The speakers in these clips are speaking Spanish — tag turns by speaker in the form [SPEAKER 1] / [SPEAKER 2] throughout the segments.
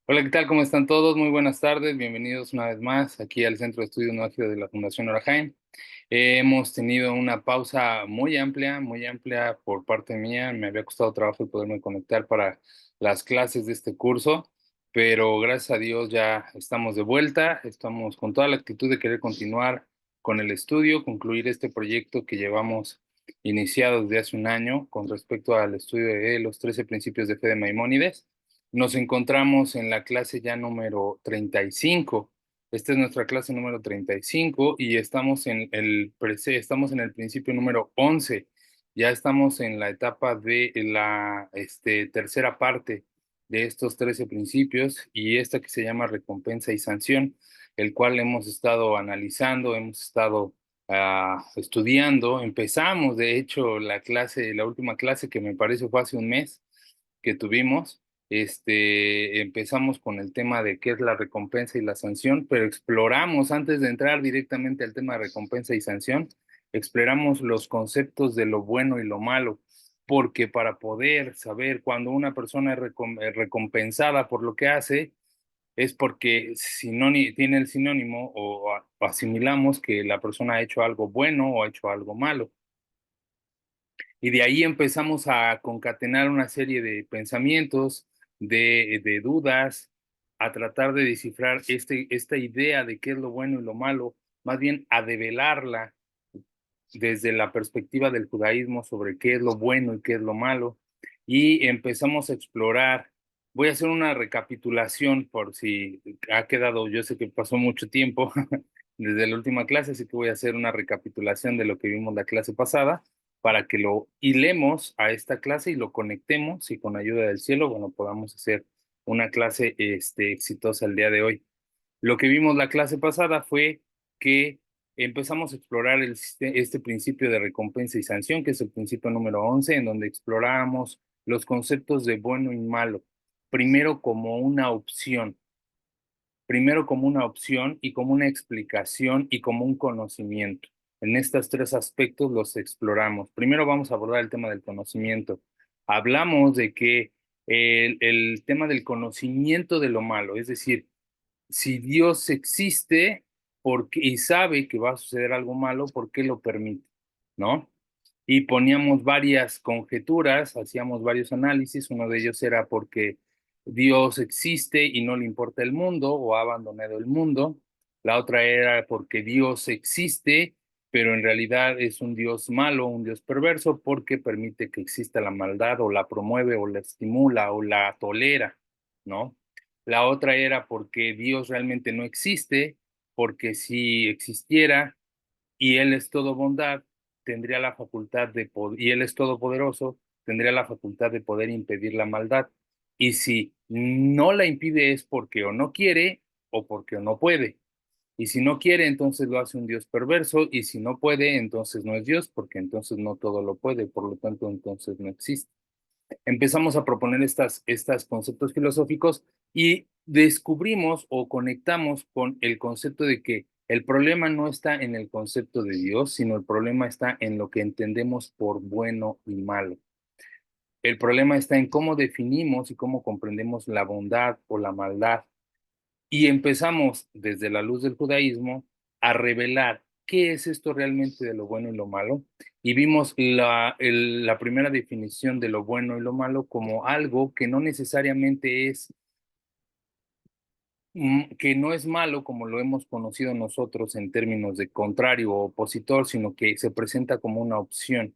[SPEAKER 1] Hola, ¿qué tal? ¿Cómo están todos? Muy buenas tardes. Bienvenidos una vez más aquí al Centro de Estudios Neoágil de la Fundación Orahain. Hemos tenido una pausa muy amplia por parte mía. Me había costado trabajo el poderme conectar para las clases de este curso, pero gracias a Dios ya estamos de vuelta. Estamos con toda la actitud de querer continuar con el estudio, concluir este proyecto que llevamos iniciado desde hace un año con respecto al estudio de los 13 principios de fe de Maimónides. Nos encontramos en la clase ya número 35. Esta es nuestra clase número 35 y estamos en el principio número 11. Ya estamos en la etapa de la tercera parte de estos 13 principios y esta que se llama recompensa y sanción, el cual hemos estado analizando, hemos estado estudiando. Empezamos, de hecho, la última clase que me parece fue hace un mes que tuvimos. Empezamos con el tema de qué es la recompensa y la sanción, pero exploramos, antes de entrar directamente al tema de recompensa y sanción, exploramos los conceptos de lo bueno y lo malo, porque para poder saber cuando una persona es recompensada por lo que hace, es porque tiene el sinónimo o asimilamos que la persona ha hecho algo bueno o ha hecho algo malo. Y de ahí empezamos a concatenar una serie de pensamientos, de dudas, a tratar de descifrar esta idea de qué es lo bueno y lo malo, más bien a develarla desde la perspectiva del judaísmo sobre qué es lo bueno y qué es lo malo. Y empezamos a explorar. Voy a hacer una recapitulación por si ha quedado, yo sé que pasó mucho tiempo desde la última clase, así que voy a hacer una recapitulación de lo que vimos la clase pasada para que lo hilemos a esta clase y lo conectemos y con ayuda del cielo, bueno, podamos hacer una clase exitosa el día de hoy. Lo que vimos la clase pasada fue que empezamos a explorar este principio de recompensa y sanción, que es el principio número 11, en donde exploramos los conceptos de bueno y malo, primero como una opción, primero como una opción y como una explicación y como un conocimiento. En estos tres aspectos los exploramos. Primero vamos a abordar el tema del conocimiento. Hablamos de que el tema del conocimiento de lo malo, es decir, si Dios existe y sabe que va a suceder algo malo, ¿por qué lo permite? ¿No? Y poníamos varias conjeturas, hacíamos varios análisis. Uno de ellos era porque Dios existe y no le importa el mundo o ha abandonado el mundo. La otra era porque Dios existe, pero en realidad es un Dios malo, un Dios perverso, porque permite que exista la maldad o la promueve o la estimula o la tolera, ¿no? La otra era porque Dios realmente no existe, porque si existiera y Él es todo bondad, tendría la facultad y Él es todopoderoso, tendría la facultad de poder impedir la maldad. Y si no la impide es porque o no quiere o porque no puede. Y si no quiere, entonces lo hace un Dios perverso, y si no puede, entonces no es Dios, porque entonces no todo lo puede, por lo tanto, entonces no existe. Empezamos a proponer estos conceptos filosóficos y descubrimos o conectamos con el concepto de que el problema no está en el concepto de Dios, sino el problema está en lo que entendemos por bueno y malo. El problema está en cómo definimos y cómo comprendemos la bondad o la maldad. Y empezamos desde la luz del judaísmo a revelar qué es esto realmente de lo bueno y lo malo. Y vimos la primera definición de lo bueno y lo malo como algo que no necesariamente que no es malo como lo hemos conocido nosotros en términos de contrario o opositor, sino que se presenta como una opción,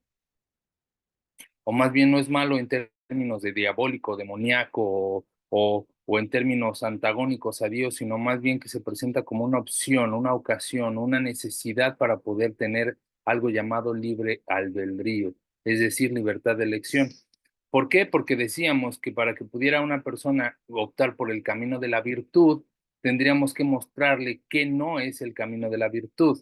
[SPEAKER 1] o más bien no es malo en términos de diabólico, demoníaco o en términos antagónicos a Dios, sino más bien que se presenta como una opción, una ocasión, una necesidad para poder tener algo llamado libre albedrío, es decir, libertad de elección. ¿Por qué? Porque decíamos que para que pudiera una persona optar por el camino de la virtud, tendríamos que mostrarle que no es el camino de la virtud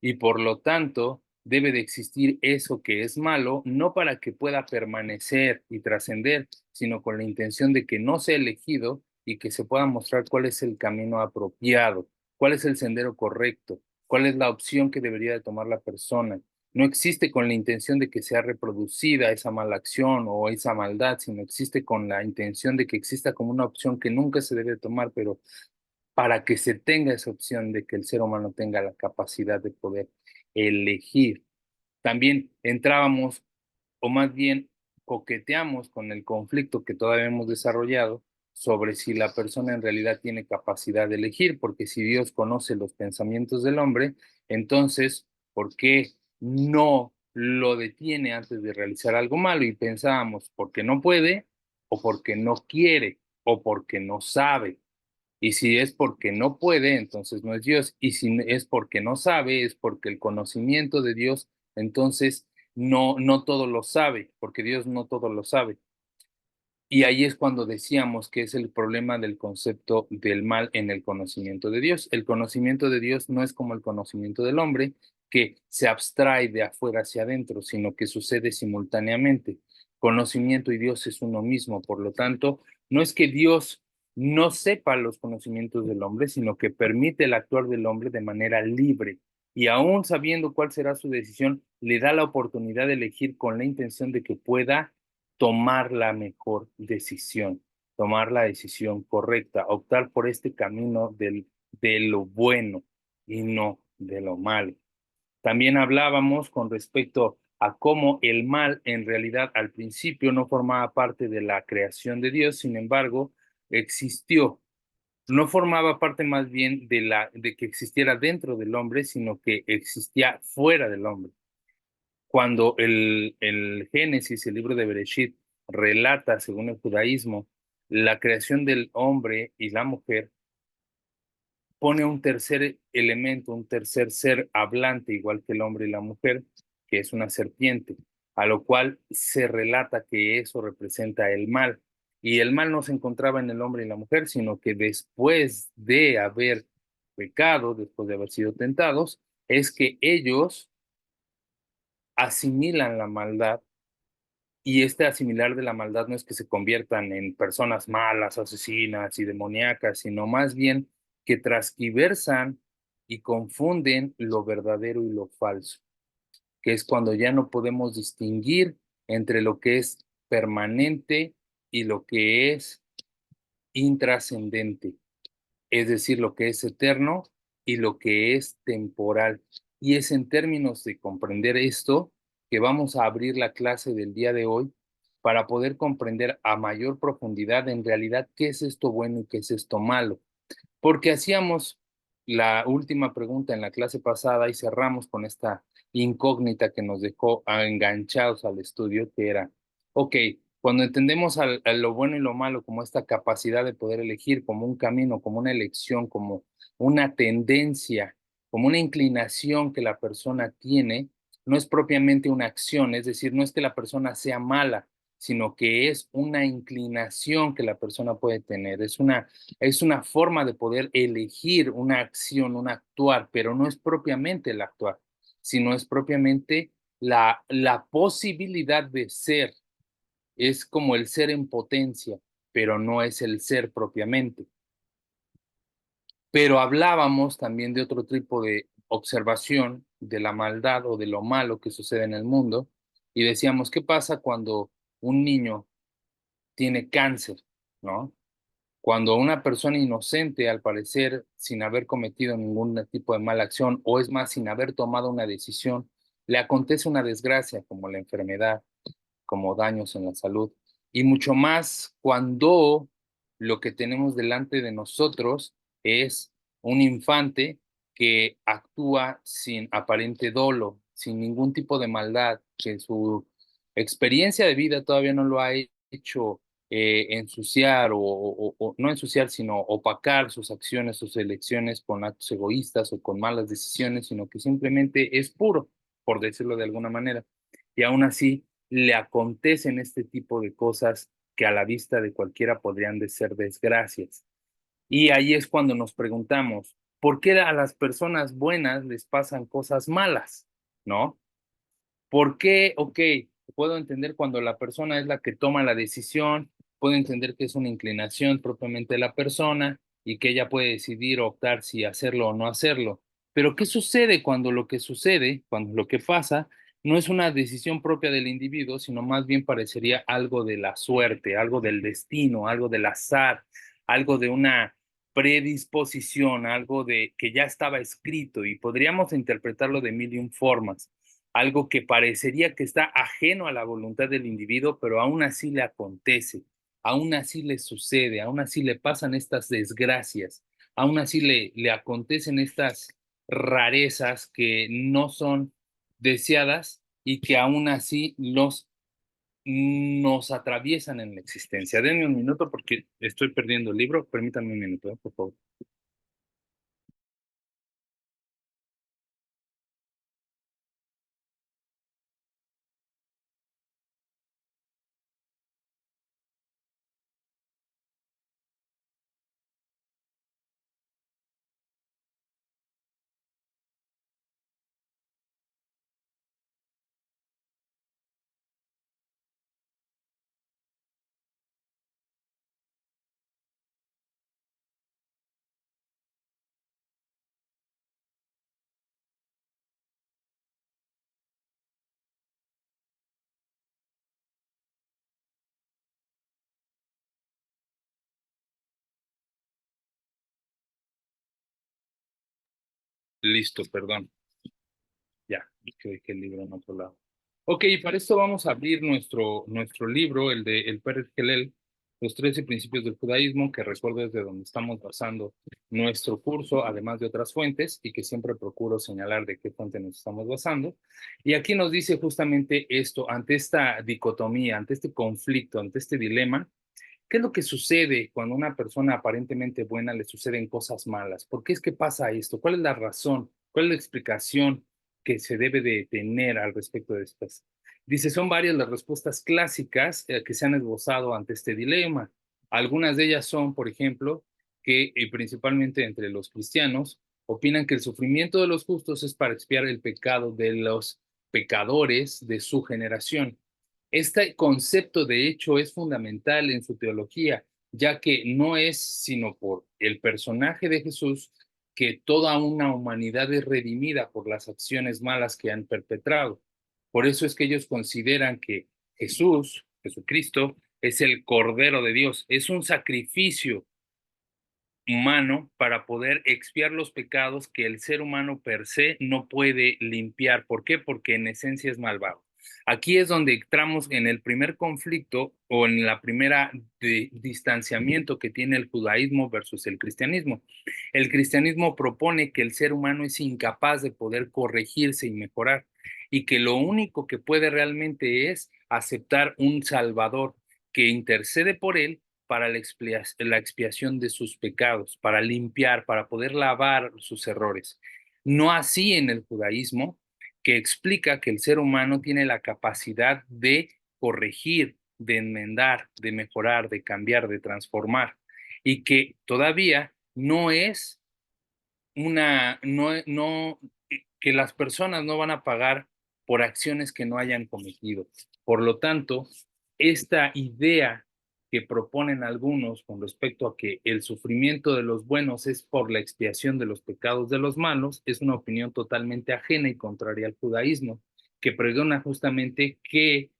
[SPEAKER 1] y por lo tanto debe de existir eso que es malo, no para que pueda permanecer y trascender, sino con la intención de que no sea elegido y que se pueda mostrar cuál es el camino apropiado, cuál es el sendero correcto, cuál es la opción que debería de tomar la persona. no existe con la intención de que sea reproducida esa mala acción o esa maldad, sino existe con la intención de que exista como una opción que nunca se debe tomar, pero para que se tenga esa opción de que el ser humano tenga la capacidad de poder elegir. También entrábamos, o más bien coqueteamos con el conflicto que todavía hemos desarrollado sobre si la persona en realidad tiene capacidad de elegir, porque si Dios conoce los pensamientos del hombre, entonces, ¿por qué no lo detiene antes de realizar algo malo? Y pensábamos, porque no puede, o porque no quiere, o porque no sabe. Y si es porque no puede, entonces no es Dios. Y si es porque no sabe, es porque el conocimiento de Dios, entonces no todo lo sabe, porque Dios no todo lo sabe. Y ahí es cuando decíamos que es el problema del concepto del mal en el conocimiento de Dios. El conocimiento de Dios no es como el conocimiento del hombre, que se abstrae de afuera hacia adentro, sino que sucede simultáneamente. Conocimiento y Dios es uno mismo. Por lo tanto, no es que Dios no sepa los conocimientos del hombre, sino que permite el actuar del hombre de manera libre. Y aún sabiendo cuál será su decisión, le da la oportunidad de elegir con la intención de que pueda tomar la mejor decisión, tomar la decisión correcta, optar por este camino de lo bueno y no de lo malo. También hablábamos con respecto a cómo el mal en realidad al principio no formaba parte de la creación de Dios, sin embargo, existió. No formaba parte más bien de que existiera dentro del hombre, sino que existía fuera del hombre. Cuando el Génesis, el libro de Bereshit, relata, según el judaísmo, la creación del hombre y la mujer, pone un tercer elemento, un tercer ser hablante, igual que el hombre y la mujer, que es una serpiente, a lo cual se relata que eso representa el mal. Y el mal no se encontraba en el hombre y la mujer, sino que después de haber pecado, después de haber sido tentados, es que ellos asimilan la maldad. Y este asimilar de la maldad no es que se conviertan en personas malas, asesinas y demoníacas, sino más bien que transquiversan y confunden lo verdadero y lo falso, que es cuando ya no podemos distinguir entre lo que es permanente y lo que es intrascendente, es decir, lo que es eterno y lo que es temporal. Y es en términos de comprender esto que vamos a abrir la clase del día de hoy para poder comprender a mayor profundidad en realidad qué es esto bueno y qué es esto malo. Porque hacíamos la última pregunta en la clase pasada y cerramos con esta incógnita que nos dejó enganchados al estudio, que era, ok, cuando entendemos a lo bueno y lo malo como esta capacidad de poder elegir, como un camino, como una elección, como una tendencia, como una inclinación que la persona tiene, no es propiamente una acción, es decir, no es que la persona sea mala, sino que es una inclinación que la persona puede tener, es una forma de poder elegir una acción, un actuar, pero no es propiamente el actuar, sino es propiamente la posibilidad de ser. Es como el ser en potencia, pero no es el ser propiamente. Pero hablábamos también de otro tipo de observación de la maldad o de lo malo que sucede en el mundo y decíamos, ¿qué pasa cuando un niño tiene cáncer, ¿no? Cuando una persona inocente, al parecer, sin haber cometido ningún tipo de mala acción, o es más, sin haber tomado una decisión, le acontece una desgracia como la enfermedad, como daños en la salud, y mucho más cuando lo que tenemos delante de nosotros es un infante que actúa sin aparente dolo, sin ningún tipo de maldad, que su experiencia de vida todavía no lo ha hecho ensuciar o no ensuciar, sino opacar sus acciones, sus elecciones con actos egoístas o con malas decisiones, sino que simplemente es puro, por decirlo de alguna manera. Y aún así le acontecen este tipo de cosas que a la vista de cualquiera podrían de ser desgracias. Y ahí es cuando nos preguntamos, ¿por qué a las personas buenas les pasan cosas malas? ¿No? ¿Por qué? Ok, puedo entender cuando la persona es la que toma la decisión, puedo entender que es una inclinación propiamente de la persona y que ella puede decidir o optar si hacerlo o no hacerlo. Pero ¿qué sucede cuando lo que sucede, cuando lo que pasa no es una decisión propia del individuo, sino más bien parecería algo de la suerte, algo del destino, algo del azar, algo de una predisposición, algo de que ya estaba escrito y podríamos interpretarlo de mil y un formas, algo que parecería que está ajeno a la voluntad del individuo, pero aún así le acontece, aún así le sucede, aún así le pasan estas desgracias, aún así le acontecen estas rarezas que no son deseadas y que aún así nos atraviesan en la existencia. Denme un minuto porque estoy perdiendo el libro. Permítanme un minuto, por favor. Listo, perdón. Ya, que dejé el libro en otro lado. Ok, para esto vamos a abrir nuestro libro, el de El Pérez Gelel, Los 13 Principios del Judaísmo, que recuerdo es de donde estamos basando nuestro curso, además de otras fuentes, y que siempre procuro señalar de qué fuente nos estamos basando. Y aquí nos dice justamente esto, ante esta dicotomía, ante este conflicto, ante este dilema. ¿Qué es lo que sucede cuando a una persona aparentemente buena le suceden cosas malas? ¿Por qué es que pasa esto? ¿Cuál es la razón? ¿Cuál es la explicación que se debe de tener al respecto de estas? Dice, son varias las respuestas clásicas que se han esbozado ante este dilema. Algunas de ellas son, por ejemplo, que principalmente entre los cristianos opinan que el sufrimiento de los justos es para expiar el pecado de los pecadores de su generación. Este concepto, de hecho, es fundamental en su teología, ya que no es sino por el personaje de Jesús que toda una humanidad es redimida por las acciones malas que han perpetrado. Por eso es que ellos consideran que Jesús, Jesucristo, es el Cordero de Dios, es un sacrificio humano para poder expiar los pecados que el ser humano per se no puede limpiar. ¿Por qué? Porque en esencia es malvado. Aquí es donde entramos en el primer conflicto o en la primera distanciamiento que tiene el judaísmo versus el cristianismo. El cristianismo propone que el ser humano es incapaz de poder corregirse y mejorar y que lo único que puede realmente es aceptar un salvador que intercede por él para la expiación de sus pecados, para limpiar, para poder lavar sus errores. No así en el judaísmo, que explica que el ser humano tiene la capacidad de corregir, de enmendar, de mejorar, de cambiar, de transformar, y que todavía no es no, que las personas no van a pagar por acciones que no hayan cometido. Por lo tanto, esta idea que proponen algunos con respecto a que el sufrimiento de los buenos es por la expiación de los pecados de los malos es una opinión totalmente ajena y contraria al judaísmo, que pregona justamente que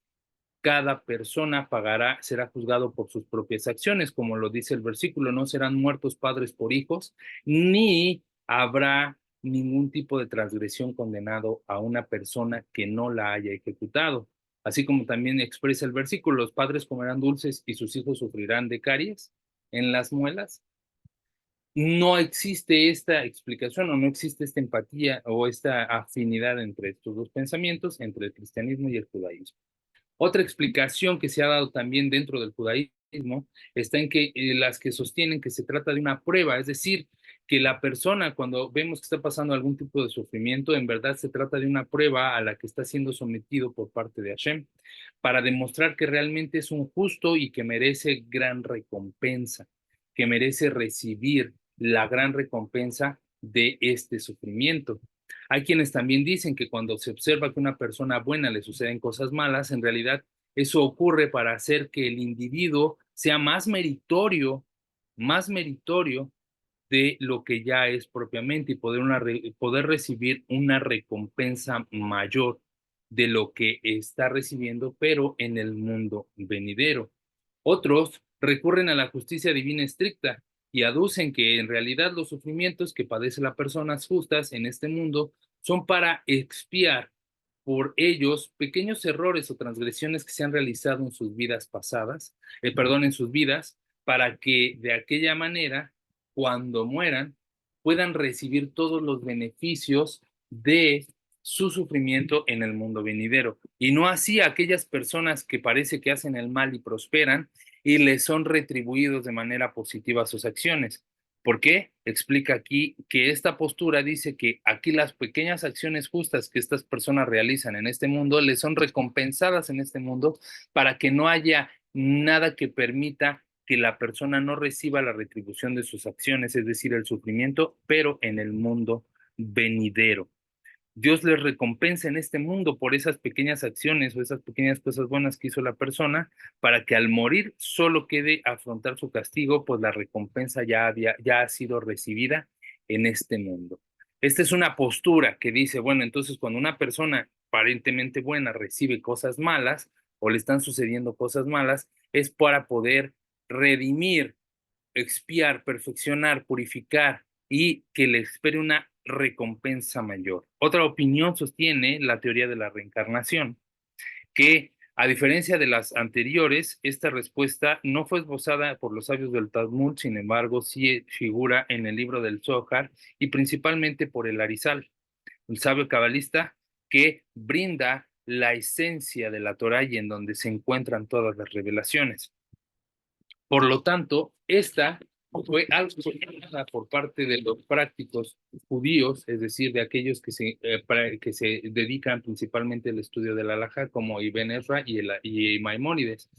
[SPEAKER 1] cada persona pagará, será juzgado por sus propias acciones, como lo dice el versículo, no serán muertos padres por hijos, ni habrá ningún tipo de transgresión condenado a una persona que no la haya ejecutado. Así como también expresa el versículo, los padres comerán dulces y sus hijos sufrirán de caries en las muelas. No existe esta explicación o no existe esta empatía o esta afinidad entre estos dos pensamientos, entre el cristianismo y el judaísmo. Otra explicación que se ha dado también dentro del judaísmo está en que las que sostienen que se trata de una prueba, es decir, que la persona cuando vemos que está pasando algún tipo de sufrimiento, en verdad se trata de una prueba a la que está siendo sometido por parte de Hashem, para demostrar que realmente es un justo y que merece gran recompensa, que merece recibir la gran recompensa de este sufrimiento. Hay quienes también dicen que cuando se observa que a una persona buena le suceden cosas malas, en realidad eso ocurre para hacer que el individuo sea más meritorio de lo que ya es propiamente y poder recibir una recompensa mayor. de lo que está recibiendo, pero en el mundo venidero. Otros recurren a la justicia divina estricta y aducen que en realidad los sufrimientos que padece la personas justas en este mundo son para expiar por ellos pequeños errores o transgresiones que se han realizado en sus vidas pasadas, en sus vidas, para que de aquella manera, cuando mueran, puedan recibir todos los beneficios de su sufrimiento en el mundo venidero. Y no así aquellas personas que parece que hacen el mal y prosperan y les son retribuidos de manera positiva sus acciones. ¿Por qué? Explica aquí que esta postura dice que aquí las pequeñas acciones justas que estas personas realizan en este mundo les son recompensadas en este mundo para que no haya nada que permita que la persona no reciba la retribución de sus acciones, es decir, el sufrimiento, pero en el mundo venidero. Dios les recompensa en este mundo por esas pequeñas acciones o esas pequeñas cosas buenas que hizo la persona, para que al morir solo quede afrontar su castigo, pues la recompensa ya ha sido recibida en este mundo. Esta es una postura que dice, bueno, entonces cuando una persona aparentemente buena recibe cosas malas o le están sucediendo cosas malas, es para poder redimir, expiar, perfeccionar, purificar y que le espere una recompensa mayor. Otra opinión sostiene la teoría de la reencarnación, que a diferencia de las anteriores, esta respuesta no fue esbozada por los sabios del Talmud, sin embargo, sí figura en el libro del Zohar y principalmente por el Arizal, un sabio cabalista que brinda la esencia de la Torah y en donde se encuentran todas las revelaciones. Por lo tanto, esta fue algo por parte de los prácticos judíos, es decir, de aquellos que se dedican principalmente al estudio de la halajá, como Ibn Ezra y Maimónides,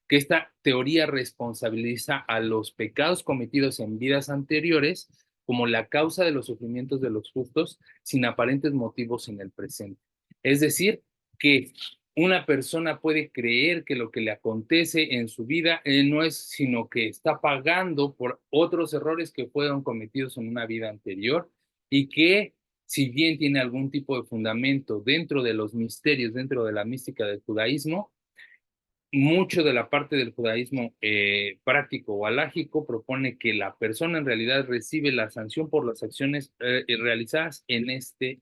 [SPEAKER 1] que esta teoría responsabiliza a los pecados cometidos en vidas anteriores como la causa de los sufrimientos de los justos sin aparentes motivos en el presente. Es decir, que una persona puede creer que lo que le acontece en su vida no es sino que está pagando por otros errores que fueron cometidos en una vida anterior y que si bien tiene algún tipo de fundamento dentro de los misterios, dentro de la mística del judaísmo, mucho de la parte del judaísmo práctico o alágico propone que la persona en realidad recibe la sanción por las acciones realizadas en este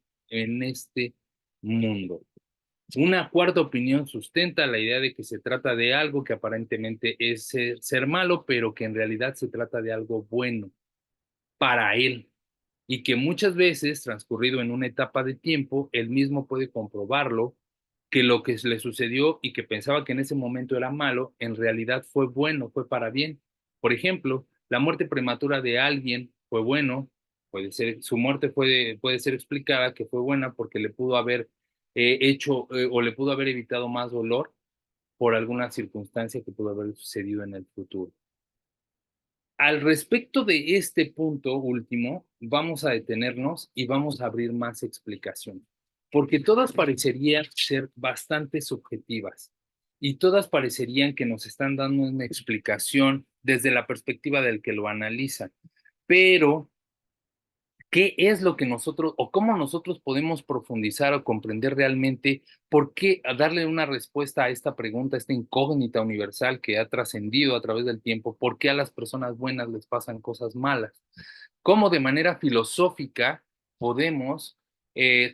[SPEAKER 1] mundo. Una cuarta opinión sustenta la idea de que se trata de algo que aparentemente es ser malo, pero que en realidad se trata de algo bueno para él y que muchas veces, transcurrido en una etapa de tiempo, él mismo puede comprobarlo, que lo que le sucedió y que pensaba que en ese momento era malo, en realidad fue bueno, fue para bien. Por ejemplo, la muerte prematura de alguien fue bueno, puede ser, su muerte puede ser explicada que fue buena porque le pudo haber hecho o le pudo haber evitado más dolor por alguna circunstancia que pudo haber sucedido en el futuro. Al respecto de este punto último, vamos a detenernos y vamos a abrir más explicación, porque todas parecerían ser bastante subjetivas y todas parecerían que nos están dando una explicación desde la perspectiva del que lo analiza, pero ¿qué es lo que nosotros o cómo nosotros podemos profundizar o comprender realmente por qué darle una respuesta a esta pregunta, a esta incógnita universal que ha trascendido a través del tiempo? ¿Por qué a las personas buenas les pasan cosas malas? ¿Cómo de manera filosófica podemos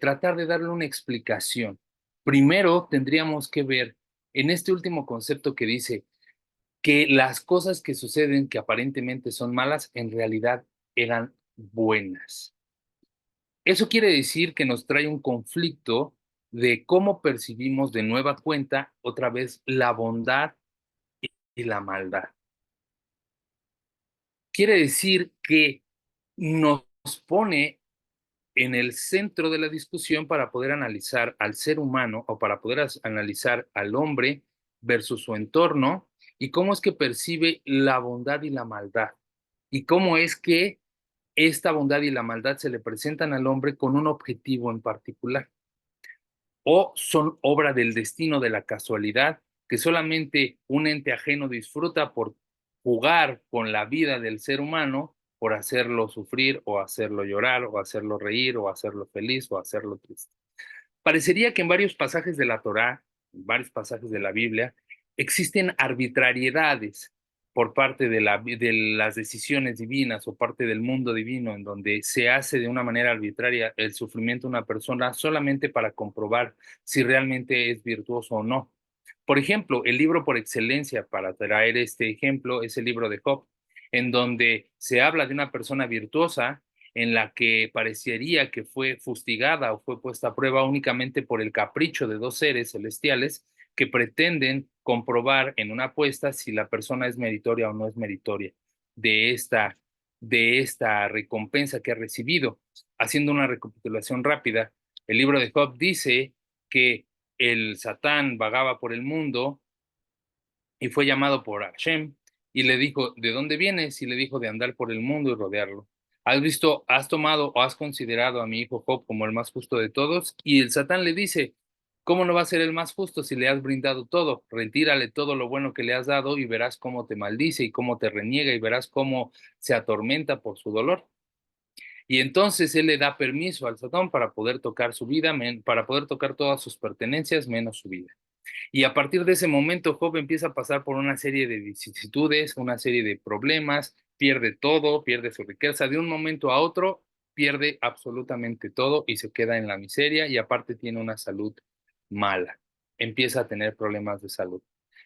[SPEAKER 1] tratar de darle una explicación? Primero tendríamos que ver en este último concepto que dice que las cosas que suceden que aparentemente son malas en realidad eran buenas. Eso quiere decir que nos trae un conflicto de cómo percibimos de nueva cuenta otra vez la bondad y la maldad. Quiere decir que nos pone en el centro de la discusión para poder analizar al ser humano o para poder analizar al hombre versus su entorno y cómo es que percibe la bondad y la maldad y cómo es que esta bondad y la maldad se le presentan al hombre con un objetivo en particular, o son obra del destino, de la casualidad, que solamente un ente ajeno disfruta por jugar con la vida del ser humano, por hacerlo sufrir o hacerlo llorar o hacerlo reír o hacerlo feliz o hacerlo triste. Parecería que en varios pasajes de la Torá, en varios pasajes de la Biblia, existen arbitrariedades por parte de las decisiones divinas o parte del mundo divino, en donde se hace de una manera arbitraria el sufrimiento de una persona solamente para comprobar si realmente es virtuoso o no. Por ejemplo, el libro por excelencia para traer este ejemplo es el libro de Job, en donde se habla de una persona virtuosa en la que parecería que fue fustigada o fue puesta a prueba únicamente por el capricho de dos seres celestiales que pretenden comprobar en una apuesta si la persona es meritoria o no es meritoria de esta, de esta recompensa que ha recibido. Haciendo una recapitulación rápida, el libro de Job dice que el Satán vagaba por el mundo y fue llamado por Hashem y le dijo, ¿de dónde vienes? Y le dijo, de andar por el mundo y rodearlo. ¿Has visto, has tomado o has considerado a mi hijo Job como el más justo de todos? Y el Satán le dice, ¿cómo no va a ser el más justo si le has brindado todo? Retírale todo lo bueno que le has dado y verás cómo te maldice y cómo te reniega y verás cómo se atormenta por su dolor. Y entonces él le da permiso al Satán para poder tocar su vida, para poder tocar todas sus pertenencias menos su vida. Y a partir de ese momento, Job empieza a pasar por una serie de vicisitudes, una serie de problemas, pierde todo, pierde su riqueza, de un momento a otro pierde absolutamente todo y se queda en la miseria y aparte tiene una salud mala, empieza a tener problemas de salud.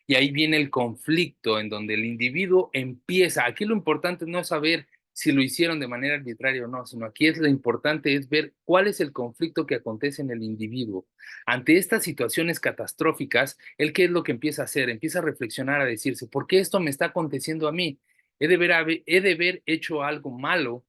[SPEAKER 1] Y ahí viene el conflicto en donde el individuo empieza, aquí lo importante no es saber si lo hicieron de manera arbitraria o no, sino aquí es lo importante es ver cuál es el conflicto que acontece en el individuo. Ante estas situaciones catastróficas, ¿él qué es lo que empieza a hacer? Empieza a reflexionar, a decirse, ¿por qué esto me está aconteciendo a mí? He de haber hecho algo malo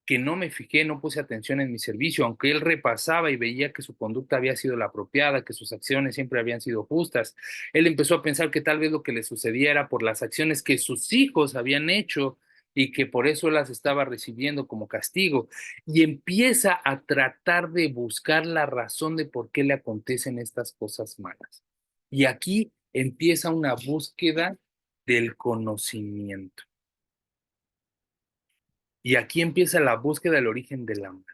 [SPEAKER 1] que no me fijé, no puse atención en mi servicio, aunque él repasaba y veía que su conducta había sido la apropiada, que sus acciones siempre habían sido justas. Él empezó a pensar que tal vez lo que le sucediera por las acciones que sus hijos habían hecho y que por eso las estaba recibiendo como castigo. Y empieza a tratar de buscar la razón de por qué le acontecen estas cosas malas. Y aquí empieza una búsqueda del conocimiento. Y aquí empieza la búsqueda del origen de la maldad.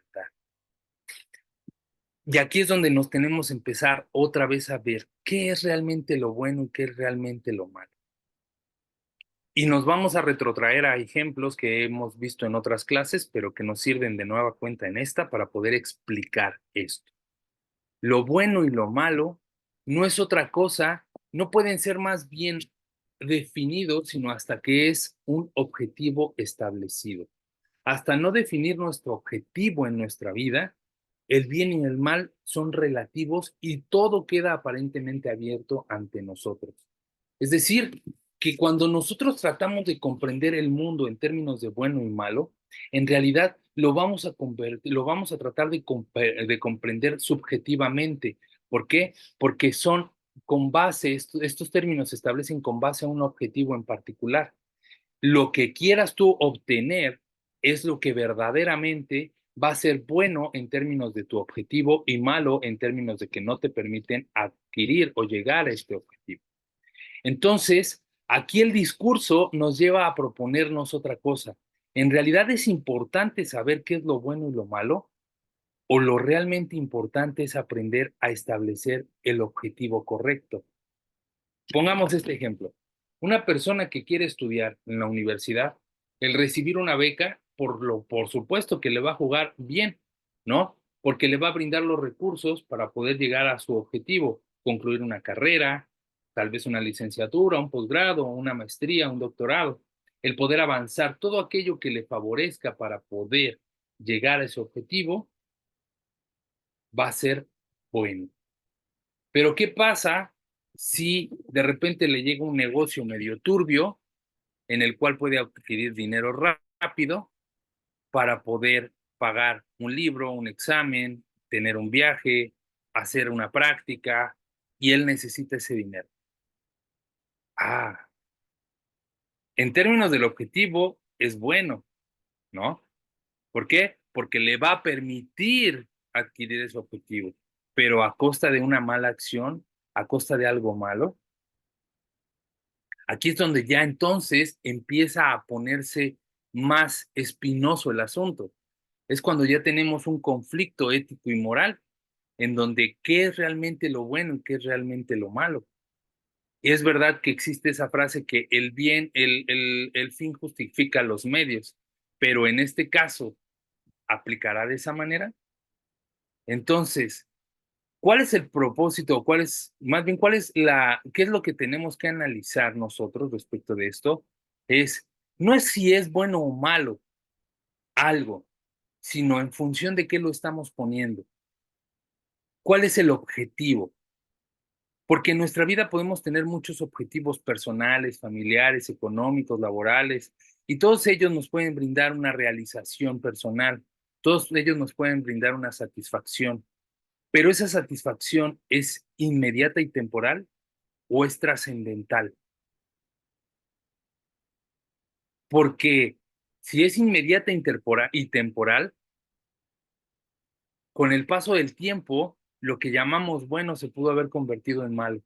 [SPEAKER 1] Y aquí es donde nos tenemos que empezar otra vez a ver qué es realmente lo bueno y qué es realmente lo malo. Y nos vamos a retrotraer a ejemplos que hemos visto en otras clases, pero que nos sirven de nueva cuenta en esta para poder explicar esto. Lo bueno y lo malo no es otra cosa, no pueden ser más bien definidos, sino hasta que es un objetivo establecido. Hasta no definir nuestro objetivo en nuestra vida, el bien y el mal son relativos y todo queda aparentemente abierto ante nosotros. Es decir, que cuando nosotros tratamos de comprender el mundo en términos de bueno y malo, en realidad lo vamos a tratar de comprender subjetivamente. ¿Por qué? Porque son con base, estos términos se establecen con base a un objetivo en particular. Lo que quieras tú obtener es lo que verdaderamente va a ser bueno en términos de tu objetivo y malo en términos de que no te permiten adquirir o llegar a este objetivo. Entonces, aquí el discurso nos lleva a proponernos otra cosa. ¿En realidad es importante saber qué es lo bueno y lo malo? ¿O lo realmente importante es aprender a establecer el objetivo correcto? Pongamos este ejemplo. Una persona que quiere estudiar en la universidad, el recibir una beca, por supuesto que le va a jugar bien, ¿no? Porque le va a brindar los recursos para poder llegar a su objetivo, concluir una carrera, tal vez una licenciatura, un posgrado, una maestría, un doctorado, el poder avanzar, todo aquello que le favorezca para poder llegar a ese objetivo va a ser bueno. Pero ¿qué pasa si de repente le llega un negocio medio turbio en el cual puede adquirir dinero rápido para poder pagar un libro, un examen, tener un viaje, hacer una práctica y él necesita ese dinero? Ah, en términos del objetivo es bueno, ¿no? ¿Por qué? Porque le va a permitir adquirir ese objetivo, pero a costa de una mala acción, a costa de algo malo. Aquí es donde ya entonces empieza a ponerse más espinoso el asunto. Es cuando ya tenemos un conflicto ético y moral. en donde qué es realmente lo bueno y qué es realmente lo malo. Es verdad que existe esa frase que el bien, el fin justifica los medios, pero en este caso, ¿aplicará de esa manera? Entonces, ¿cuál es el propósito? ¿Cuál es, más bien, qué es lo que tenemos que analizar nosotros respecto de esto? No es si es bueno o malo algo, sino en función de qué lo estamos poniendo. ¿Cuál es el objetivo? Porque en nuestra vida podemos tener muchos objetivos personales, familiares, económicos, laborales, y todos ellos nos pueden brindar una realización personal, todos ellos nos pueden brindar una satisfacción, pero esa satisfacción es inmediata y temporal o es trascendental, porque si es inmediata y temporal, con el paso del tiempo, lo que llamamos bueno se pudo haber convertido en malo,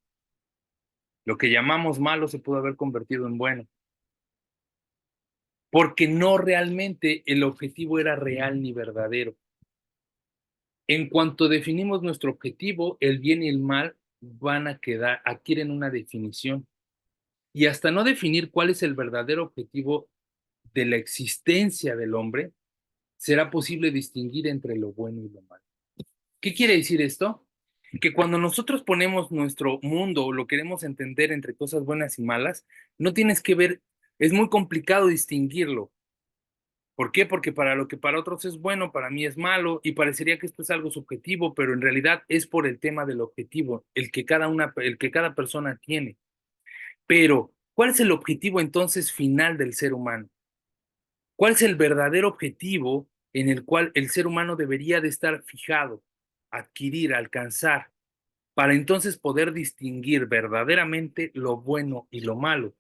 [SPEAKER 1] lo que llamamos malo se pudo haber convertido en bueno. Porque no realmente el objetivo era real ni verdadero. En cuanto definimos nuestro objetivo, el bien y el mal adquieren una definición. Y hasta no definir cuál es el verdadero objetivo de la existencia del hombre, será posible distinguir entre lo bueno y lo malo. ¿Qué quiere decir esto? Que cuando nosotros ponemos nuestro mundo o lo queremos entender entre cosas buenas y malas, no tienes que ver, es muy complicado distinguirlo. ¿Por qué? Porque para lo que para otros es bueno, para mí es malo, y parecería que esto es algo subjetivo, pero en realidad es por el tema del objetivo, el que cada persona tiene. Pero, ¿cuál es el objetivo entonces final del ser humano? ¿Cuál es el verdadero objetivo en el cual el ser humano debería de estar fijado, adquirir, alcanzar, para entonces poder distinguir verdaderamente lo bueno y lo malo?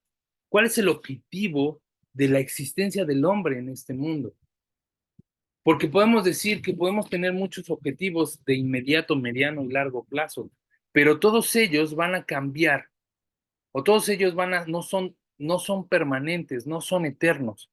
[SPEAKER 1] ¿Cuál es el objetivo de la existencia del hombre en este mundo? Porque podemos decir que podemos tener muchos objetivos de inmediato, mediano y largo plazo, pero todos ellos van a cambiar, o todos ellos no son permanentes, no son eternos.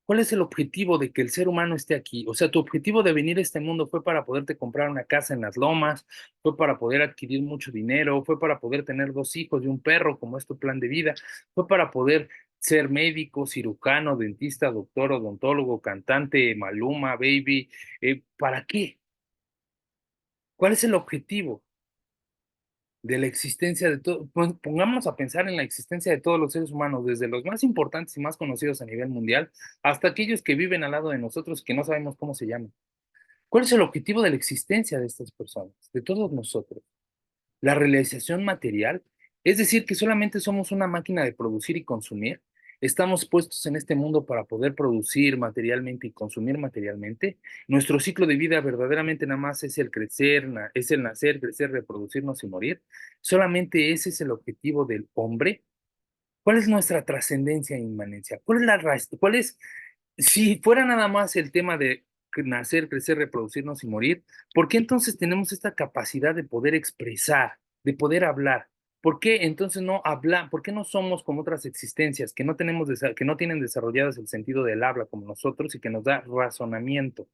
[SPEAKER 1] ¿Cuál es el objetivo de que el ser humano esté aquí? O sea, tu objetivo de venir a este mundo fue para poderte comprar una casa en las lomas, fue para poder adquirir mucho dinero, fue para poder tener 2 hijos y un perro, como es tu plan de vida, fue para poder ser médico, cirujano, dentista, doctor, odontólogo, cantante, Maluma, Baby. ¿Para qué? ¿Cuál es el objetivo de la existencia de todo? Pues pongámonos a pensar en la existencia de todos los seres humanos, desde los más importantes y más conocidos a nivel mundial, hasta aquellos que viven al lado de nosotros y que no sabemos cómo se llaman. ¿Cuál es el objetivo de la existencia de estas personas, de todos nosotros? La realización material, es decir, que solamente somos una máquina de producir y consumir. Estamos puestos en este mundo para poder producir materialmente y consumir materialmente. Nuestro ciclo de vida verdaderamente nada más es el crecer, es el nacer, crecer, reproducirnos y morir. Solamente ese es el objetivo del hombre. ¿Cuál es nuestra trascendencia e inmanencia? Si fuera nada más el tema de nacer, crecer, reproducirnos y morir, ¿por qué entonces tenemos esta capacidad de poder expresar, de poder hablar? ¿Por qué entonces no hablar? ¿Por qué no somos como otras existencias que no tienen desarrolladas el sentido del habla como nosotros y que nos da razonamiento?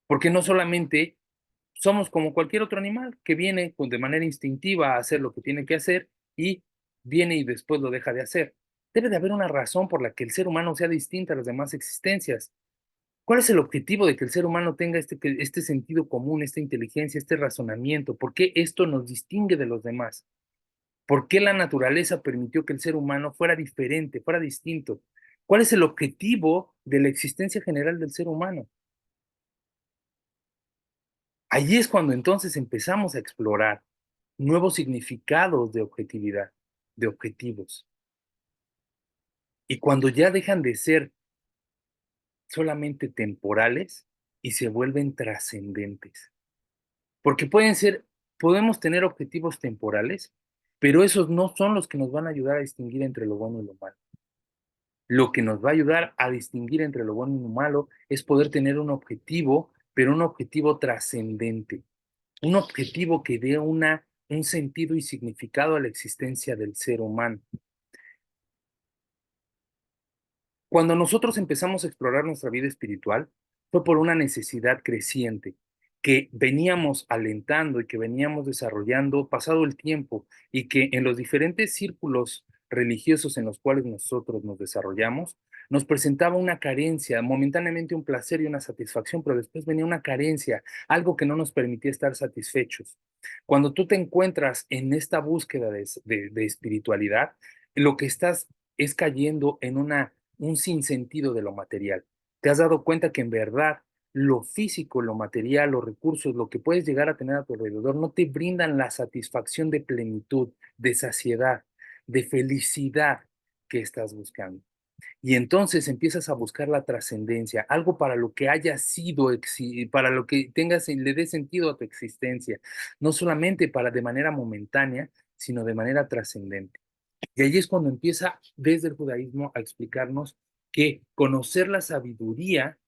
[SPEAKER 1] Porque no solamente somos como cualquier otro animal que viene de manera instintiva a hacer lo que tiene que hacer y viene y después lo deja de hacer. Debe de haber una razón por la que el ser humano sea distinto a las demás existencias. ¿Cuál es el objetivo de que el ser humano tenga este sentido común, esta inteligencia, este razonamiento? ¿Por qué esto nos distingue de los demás? ¿Por qué la naturaleza permitió que el ser humano fuera diferente, fuera distinto? ¿Cuál es el objetivo de la existencia general del ser humano? Allí es cuando entonces empezamos a explorar nuevos significados de objetividad, de objetivos. Y cuando ya dejan de ser solamente temporales y se vuelven trascendentes. Porque podemos tener objetivos temporales, pero esos no son los que nos van a ayudar a distinguir entre lo bueno y lo malo. Lo que nos va a ayudar a distinguir entre lo bueno y lo malo es poder tener un objetivo, pero un objetivo trascendente, un objetivo que dé un sentido y significado a la existencia del ser humano. Cuando nosotros empezamos a explorar nuestra vida espiritual, fue por una necesidad creciente. que veníamos alentando y que veníamos desarrollando pasado el tiempo y que en los diferentes círculos religiosos en los cuales nosotros nos desarrollamos, nos presentaba una carencia, momentáneamente un placer y una satisfacción, pero después venía una carencia, algo que no nos permitía estar satisfechos. Cuando tú te encuentras en esta búsqueda de espiritualidad, lo que estás es cayendo en un sinsentido de lo material. Te has dado cuenta que en verdad lo físico, lo material, los recursos, lo que puedes llegar a tener a tu alrededor, no te brindan la satisfacción de plenitud, de saciedad, de felicidad que estás buscando. Y entonces empiezas a buscar la trascendencia, algo para lo que haya sido, para lo que tengas, le dé sentido a tu existencia, no solamente para de manera momentánea, sino de manera trascendente. Y ahí es cuando empieza desde el judaísmo a explicarnos que conocer la sabiduría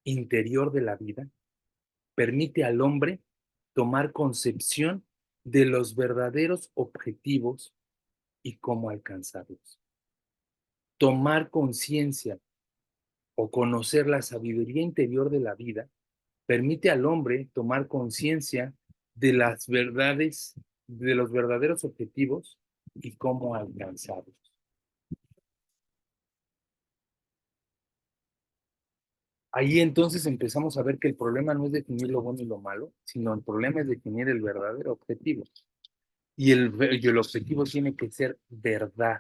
[SPEAKER 1] interior de la vida permite al hombre tomar concepción de los verdaderos objetivos y cómo alcanzarlos. Tomar conciencia o conocer la sabiduría interior de la vida permite al hombre tomar conciencia de las verdades, de los verdaderos objetivos y cómo alcanzarlos. Ahí entonces empezamos a ver que el problema no es definir lo bueno y lo malo, sino el problema es definir el verdadero objetivo. Y el objetivo tiene que ser verdad.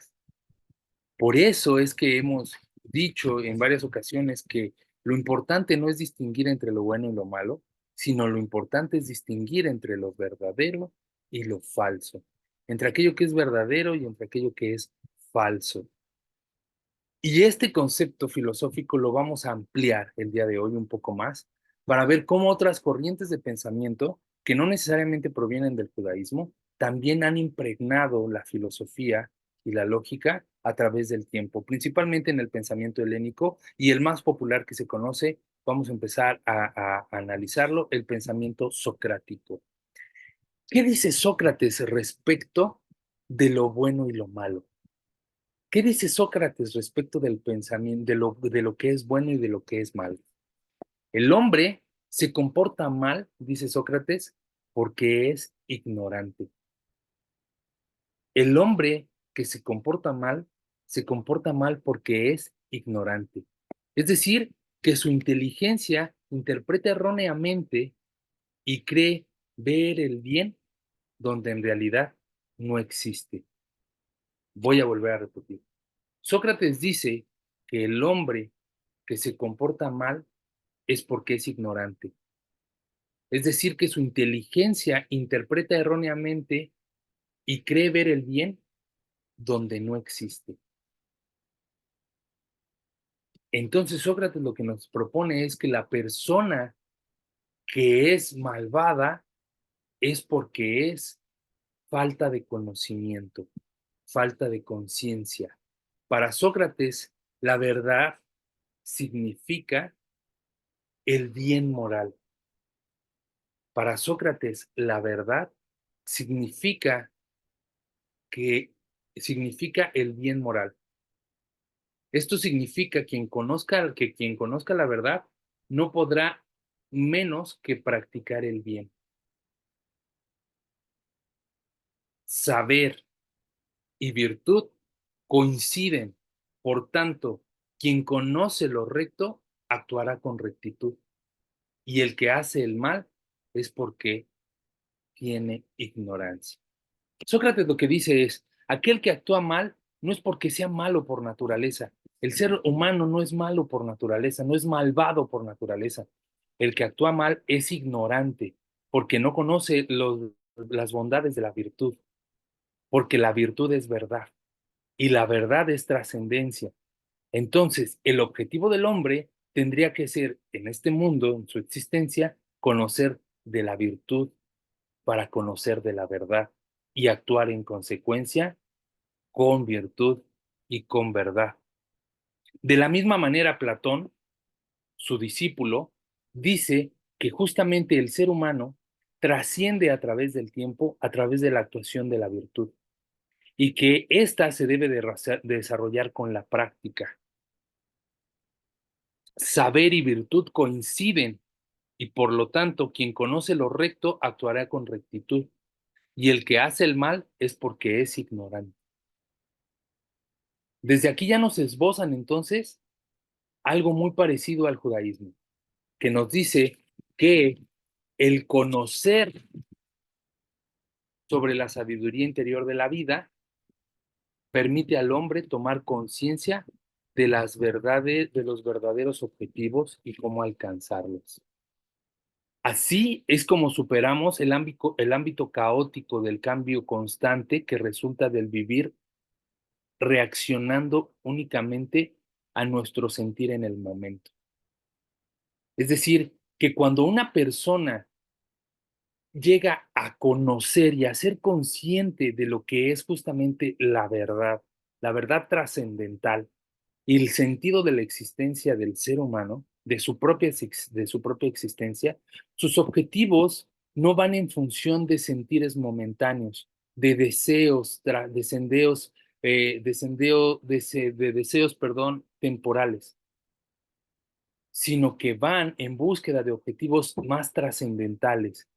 [SPEAKER 1] Por eso es que hemos dicho en varias ocasiones que lo importante no es distinguir entre lo bueno y lo malo, sino lo importante es distinguir entre lo verdadero y lo falso, entre aquello que es verdadero y entre aquello que es falso. Y este concepto filosófico lo vamos a ampliar el día de hoy un poco más para ver cómo otras corrientes de pensamiento, que no necesariamente provienen del judaísmo, también han impregnado la filosofía y la lógica a través del tiempo, principalmente en el pensamiento helénico y el más popular que se conoce, vamos a empezar a analizarlo, el pensamiento socrático. ¿Qué dice Sócrates respecto de lo bueno y lo malo? ¿Qué dice Sócrates respecto del pensamiento, de lo que es bueno y de lo que es malo? El hombre se comporta mal, dice Sócrates, porque es ignorante. El hombre que se comporta mal porque es ignorante. Es decir, que su inteligencia interpreta erróneamente y cree ver el bien donde en realidad no existe. Voy a volver a repetir. Sócrates dice que el hombre que se comporta mal es porque es ignorante. Es decir, que su inteligencia interpreta erróneamente y cree ver el bien donde no existe. Entonces Sócrates lo que nos propone es que la persona que es malvada es porque es falta de conocimiento, falta de conciencia. Para Sócrates, la verdad significa el bien moral. Para Sócrates, la verdad significa que significa el bien moral. Esto significa que quien conozca la verdad no podrá menos que practicar el bien. Saber y virtud coinciden. Por tanto, quien conoce lo recto actuará con rectitud. Y el que hace el mal es porque tiene ignorancia. Sócrates lo que dice es, aquel que actúa mal no es porque sea malo por naturaleza. El ser humano no es malo por naturaleza, no es malvado por naturaleza. El que actúa mal es ignorante porque no conoce las bondades de la virtud, porque la virtud es verdad y la verdad es trascendencia. Entonces, el objetivo del hombre tendría que ser, en este mundo, en su existencia, conocer de la virtud para conocer de la verdad y actuar en consecuencia con virtud y con verdad. De la misma manera, Platón, su discípulo, dice que justamente el ser humano trasciende a través del tiempo, a través de la actuación de la virtud, y que ésta se debe de desarrollar con la práctica. Saber y virtud coinciden y por lo tanto quien conoce lo recto actuará con rectitud y el que hace el mal es porque es ignorante. Desde aquí ya nos esbozan entonces algo muy parecido al judaísmo, que nos dice que el conocer sobre la sabiduría interior de la vida permite al hombre tomar conciencia de las verdades, de los verdaderos objetivos y cómo alcanzarlos. Así es como superamos el ámbito caótico del cambio constante que resulta del vivir reaccionando únicamente a nuestro sentir en el momento. Es decir, que cuando una persona llega a conocer y a ser consciente de lo que es justamente la verdad trascendental y el sentido de la existencia del ser humano, de su propia existencia, sus objetivos no van en función de sentires momentáneos, de deseos, de deseos, perdón, temporales, sino que van en búsqueda de objetivos más trascendentales,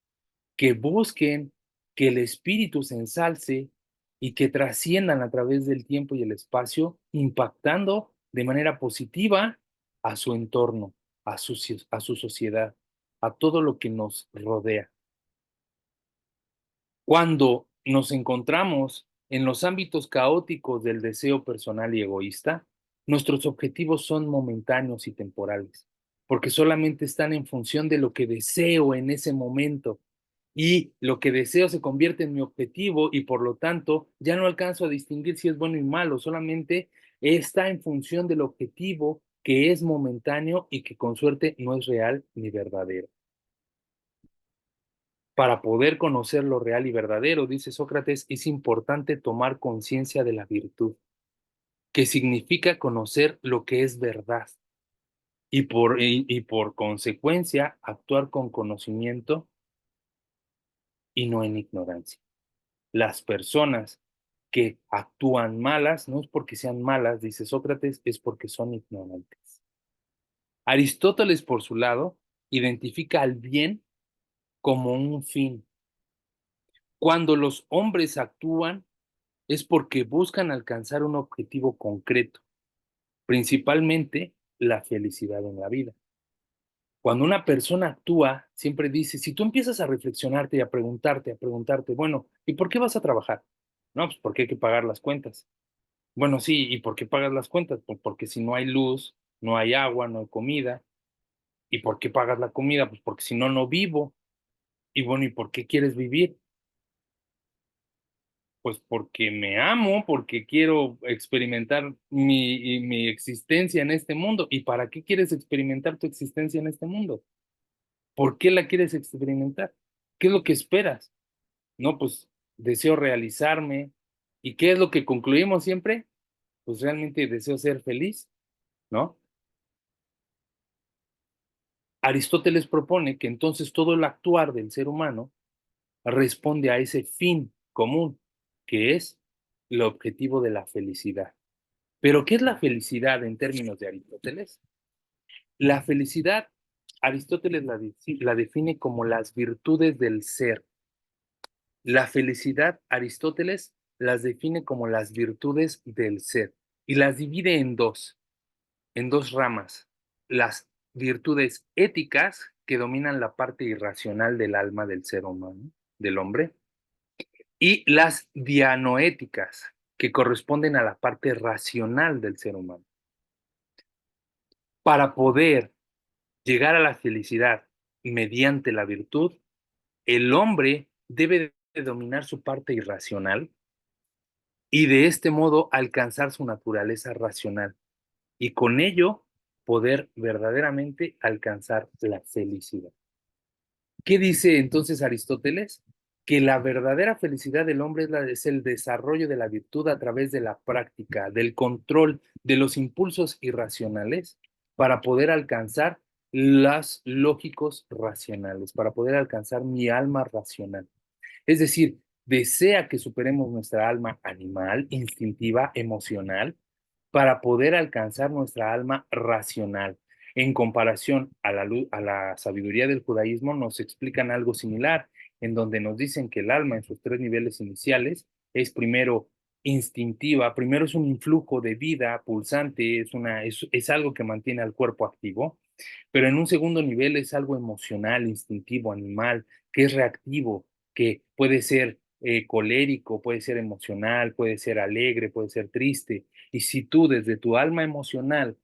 [SPEAKER 1] que busquen que el espíritu se ensalce y que trasciendan a través del tiempo y el espacio, impactando de manera positiva a su entorno, a su sociedad, a todo lo que nos rodea. Cuando nos encontramos en los ámbitos caóticos del deseo personal y egoísta, nuestros objetivos son momentáneos y temporales, porque solamente están en función de lo que deseo en ese momento. Y lo que deseo se convierte en mi objetivo y por lo tanto ya no alcanzo a distinguir si es bueno y malo, solamente está en función del objetivo que es momentáneo y que con suerte no es real ni verdadero. Para poder conocer lo real y verdadero, dice Sócrates, es importante tomar conciencia de la virtud, que significa conocer lo que es verdad y por consecuencia actuar con conocimiento y no en ignorancia. Las personas que actúan malas no es porque sean malas, dice Sócrates, es porque son ignorantes. Aristóteles, por su lado, identifica al bien como un fin. Cuando los hombres actúan es porque buscan alcanzar un objetivo concreto, principalmente la felicidad en la vida. Cuando una persona actúa, siempre dice, si tú empiezas a reflexionarte y a preguntarte, bueno, ¿y por qué vas a trabajar? No, pues porque hay que pagar las cuentas. Bueno, sí, ¿y por qué pagas las cuentas? Pues porque si no hay luz, no hay agua, no hay comida. ¿Y por qué pagas la comida? Pues porque si no, no vivo. Y bueno, ¿y por qué quieres vivir? Pues porque me amo, porque quiero experimentar mi existencia en este mundo. ¿Y para qué quieres experimentar tu existencia en este mundo? ¿Por qué la quieres experimentar? ¿Qué es lo que esperas? No, pues deseo realizarme. ¿Y qué es lo que concluimos siempre? Pues realmente deseo ser feliz, ¿no? Aristóteles propone que entonces todo el actuar del ser humano responde a ese fin común, que es el objetivo de la felicidad. Pero, ¿qué es la felicidad en términos de Aristóteles? La felicidad, Aristóteles la define como las virtudes del ser. La felicidad, Aristóteles las define como las virtudes del ser y las divide en dos ramas. Las virtudes éticas que dominan la parte irracional del alma del ser humano, del hombre, y las dianoéticas que corresponden a la parte racional del ser humano. Para poder llegar a la felicidad mediante la virtud, el hombre debe de dominar su parte irracional y de este modo alcanzar su naturaleza racional y con ello poder verdaderamente alcanzar la felicidad. ¿Qué dice entonces Aristóteles? Que la verdadera felicidad del hombre es el desarrollo de la virtud a través de la práctica, del control de los impulsos irracionales para poder alcanzar los lógicos racionales, para poder alcanzar mi alma racional. Es decir, desea que superemos nuestra alma animal, instintiva, emocional, para poder alcanzar nuestra alma racional. En comparación a a la sabiduría del judaísmo, nos explican algo similar, en donde nos dicen que el alma en sus tres niveles iniciales es primero instintiva, primero es un influjo de vida pulsante, es algo que mantiene al cuerpo activo, pero en un segundo nivel es algo emocional, instintivo, animal, que es reactivo, que puede ser colérico, puede ser emocional, puede ser alegre, puede ser triste. Y si tú desde tu alma emocional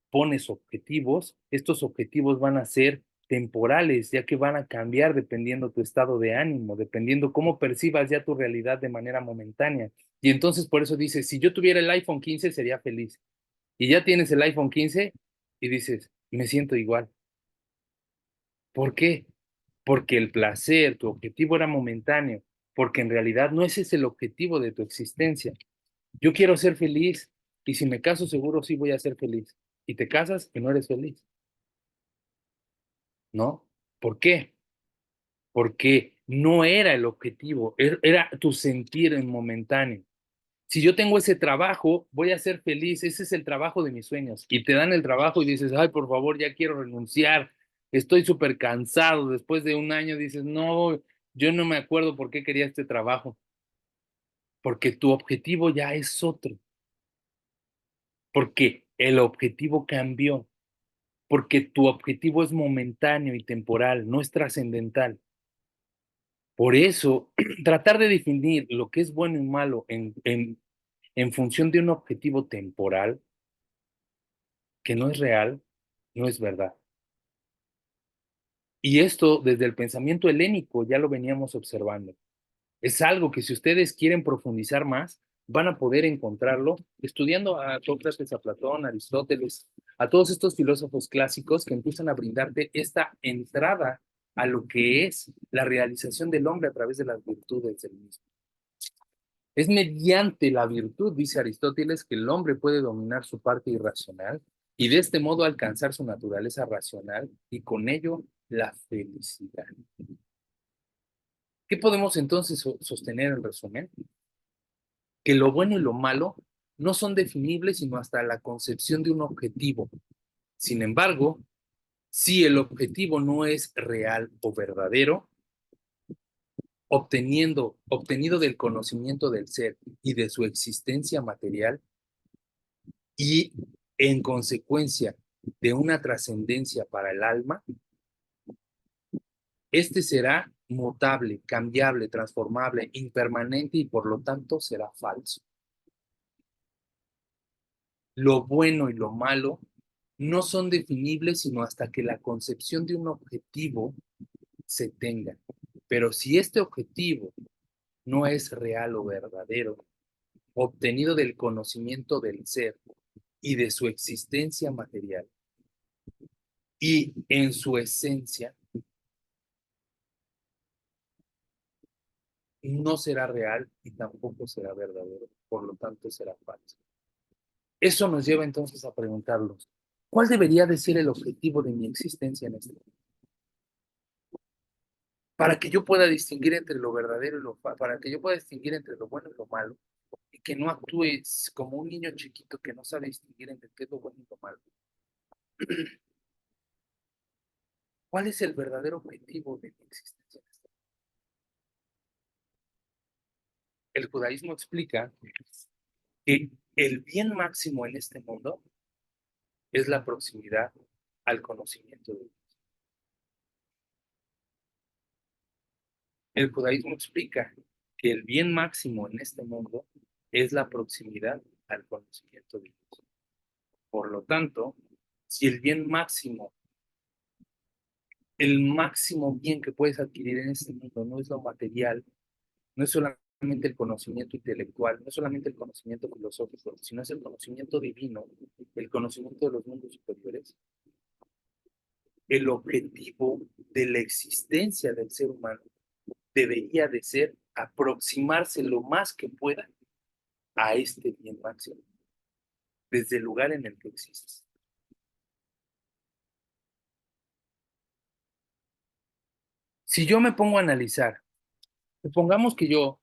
[SPEAKER 1] pones objetivos, estos objetivos van a ser temporales, ya que van a cambiar dependiendo tu estado de ánimo, dependiendo cómo percibas ya tu realidad de manera momentánea. Y entonces por eso dices, si yo tuviera el iPhone 15 sería feliz. Y ya tienes el iPhone 15 y dices, me siento igual. ¿Por qué? Porque el placer, tu objetivo era momentáneo, porque en realidad no ese es el objetivo de tu existencia. Yo quiero ser feliz y si me caso seguro sí voy a ser feliz. Y te casas y no eres feliz, ¿no? ¿Por qué? Porque no era el objetivo, era tu sentir en momentáneo. Si yo tengo ese trabajo, voy a ser feliz, ese es el trabajo de mis sueños. Y te dan el trabajo y dices, ay, por favor, ya quiero renunciar, estoy súper cansado. Después de un año dices, no, yo no me acuerdo por qué quería este trabajo, porque tu objetivo ya es otro, porque el objetivo cambió, porque tu objetivo es momentáneo y temporal, no es trascendental. Por eso, tratar de definir lo que es bueno y malo en función de un objetivo temporal que no es real, no es verdad. Y esto desde el pensamiento helénico ya lo veníamos observando. Es algo que si ustedes quieren profundizar más, van a poder encontrarlo estudiando a Sócrates, a Platón, a Aristóteles, a todos estos filósofos clásicos que empiezan a brindarte esta entrada a lo que es la realización del hombre a través de las virtudes del mismo. Es mediante la virtud, dice Aristóteles, que el hombre puede dominar su parte irracional y de este modo alcanzar su naturaleza racional y con ello la felicidad. ¿Qué podemos entonces sostener en resumen? Que lo bueno y lo malo no son definibles sino hasta la concepción de un objetivo. Sin embargo, si el objetivo no es real o verdadero, obtenido del conocimiento del ser y de su existencia material, y en consecuencia de una trascendencia para el alma, este será mutable, cambiable, transformable, impermanente y por lo tanto será falso. Lo bueno y lo malo no son definibles sino hasta que la concepción de un objetivo se tenga. Pero si este objetivo no es real o verdadero, obtenido del conocimiento del ser y de su existencia material, y en su esencia no será real y tampoco será verdadero, por lo tanto será falso. Eso nos lleva entonces a preguntarnos, ¿cuál debería de ser el objetivo de mi existencia en este mundo? Para que yo pueda distinguir entre lo verdadero y lo falso, para que yo pueda distinguir entre lo bueno y lo malo, y que no actúes como un niño chiquito que no sabe distinguir entre qué es lo bueno y lo malo. ¿Cuál es el verdadero objetivo de mi existencia? El judaísmo explica que el bien máximo en este mundo es la proximidad al conocimiento de Dios. El judaísmo explica que el bien máximo en este mundo es la proximidad al conocimiento de Dios. Por lo tanto, si el máximo bien que puedes adquirir en este mundo no es lo material, no es solamente el conocimiento intelectual, no es solamente el conocimiento filosófico, sino es el conocimiento divino, el conocimiento de los mundos superiores, el objetivo de la existencia del ser humano debería de ser aproximarse lo más que pueda a este bien máximo, desde el lugar en el que existes. Si yo me pongo a analizar, supongamos que yo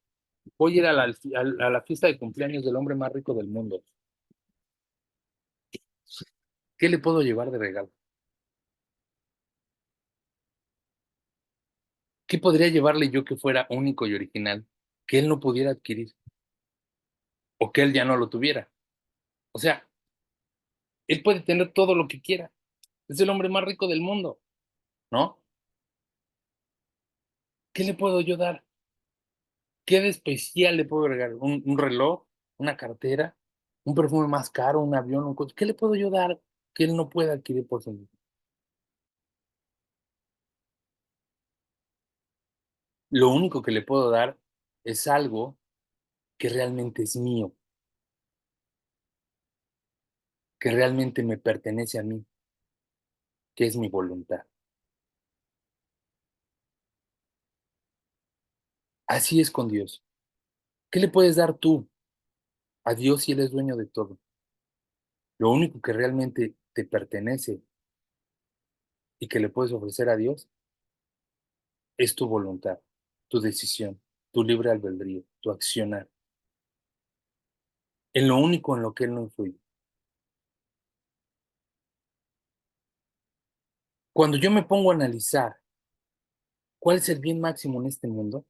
[SPEAKER 1] voy a ir a la fiesta de cumpleaños del hombre más rico del mundo, ¿qué le puedo llevar de regalo? ¿Qué podría llevarle yo que fuera único y original, que él no pudiera adquirir o que él ya no lo tuviera? O sea, él puede tener todo lo que quiera. Es el hombre más rico del mundo, ¿no? ¿Qué le puedo yo dar? ¿Qué de especial le puedo agregar? ¿Un reloj? ¿Una cartera? ¿Un perfume más caro? ¿Un avión? Un coche? ¿Qué le puedo yo dar que él no pueda adquirir por sí mismo? Lo único que le puedo dar es algo que realmente es mío, que realmente me pertenece a mí, que es mi voluntad. Así es con Dios. ¿Qué le puedes dar tú a Dios si Él es dueño de todo? Lo único que realmente te pertenece y que le puedes ofrecer a Dios es tu voluntad, tu decisión, tu libre albedrío, tu accionar, en lo único en lo que Él no influye. Cuando yo me pongo a analizar cuál es el bien máximo en este mundo,